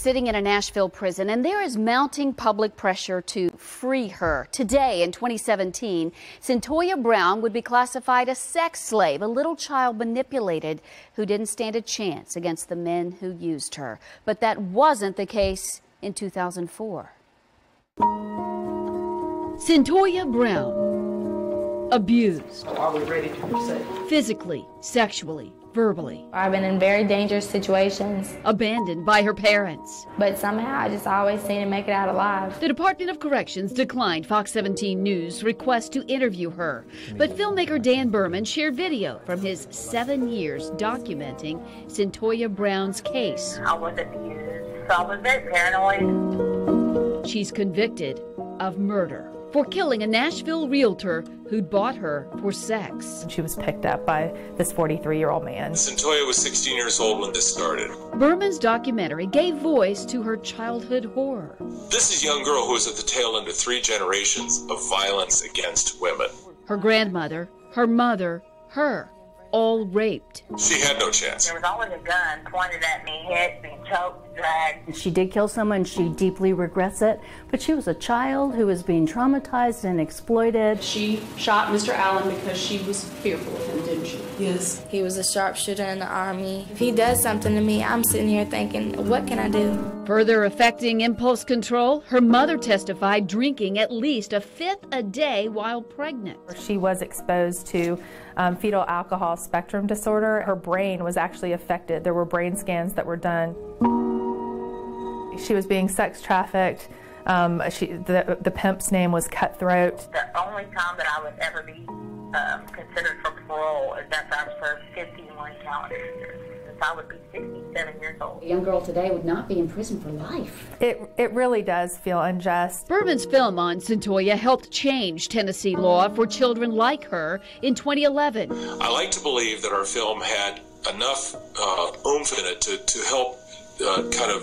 Sitting in a Nashville prison, and there is mounting public pressure to free her. Today, in 2017, Cyntoia Brown would be classified a sex slave, a little child manipulated who didn't stand a chance against the men who used her. But that wasn't the case in 2004. Cyntoia Brown, abused. Are we ready to proceed? Physically, sexually, verbally. I've been in very dangerous situations. Abandoned by her parents. But somehow I just always seem to make it out alive. The Department of Corrections declined Fox 17 News' request to interview her. But filmmaker Dan Birman shared video from his 7 years documenting Cyntoia Brown's case. I was abused, so I was very paranoid. She's convicted of murder for killing a Nashville realtor who'd bought her for sex. She was picked up by this 43-year-old man. Cyntoia was 16 years old when this started. Berman's documentary gave voice to her childhood horror. This is a young girl who is at the tail end of 3 generations of violence against women. Her grandmother, her mother, her, all raped. She had no chance. There was always a gun pointed at me, head being choked, dragged. She did kill someone. She deeply regrets it, but she was a child who was being traumatized and exploited. She shot Mr. Allen because she was fearful of him, didn't she? Yes. He was a sharpshooter in the Army. If he does something to me, I'm sitting here thinking, what can I do? Further affecting impulse control, her mother testified drinking at least a fifth a day while pregnant. She was exposed to fetal alcohol spectrum disorder. Her brain was actually affected. There were brain scans that were done. She was being sex trafficked. The pimp's name was Cutthroat. The only time that I would ever be considered for parole is after I served 51 calendar years. I would be 67 years old. A young girl today would not be in prison for life. It really does feel unjust. Birman's film on Cyntoia helped change Tennessee law for children like her in 2011. I like to believe that our film had enough oomph in it to help kind of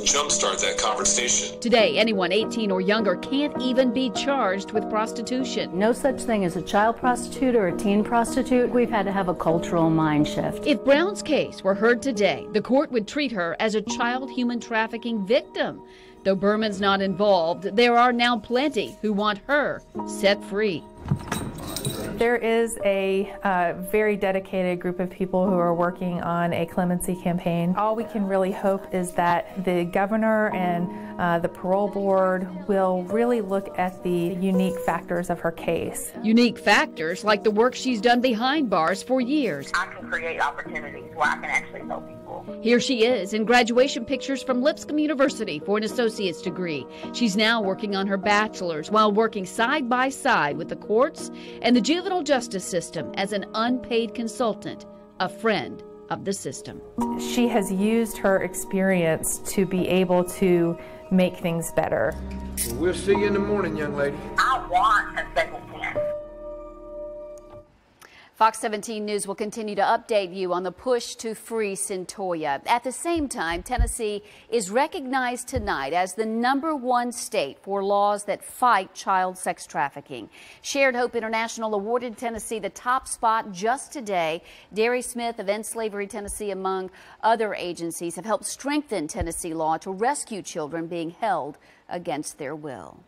jumpstart that conversation. Today, anyone 18 or younger can't even be charged with prostitution. No such thing as a child prostitute or a teen prostitute. We've had to have a cultural mind shift. If Brown's case were heard today, the court would treat her as a child human trafficking victim. Though Birman's not involved, there are now plenty who want her set free. There is a very dedicated group of people who are working on a clemency campaign. All we can really hope is that the governor and the parole board will really look at the unique factors of her case. Unique factors like the work she's done behind bars for years. I can create opportunities where I can actually help people. Here she is in graduation pictures from Lipscomb University for an associate's degree. She's now working on her bachelor's while working side by side with the courts and the juvenile justice system as an unpaid consultant, a friend of the system. She has used her experience to be able to make things better. We'll see you in the morning, young lady. I want a second chance. Fox 17 News will continue to update you on the push to free Cyntoia. At the same time, Tennessee is recognized tonight as the #1 state for laws that fight child sex trafficking. Shared Hope International awarded Tennessee the top spot just today. Derri Smith of End Slavery Tennessee, among other agencies, have helped strengthen Tennessee law to rescue children being held against their will.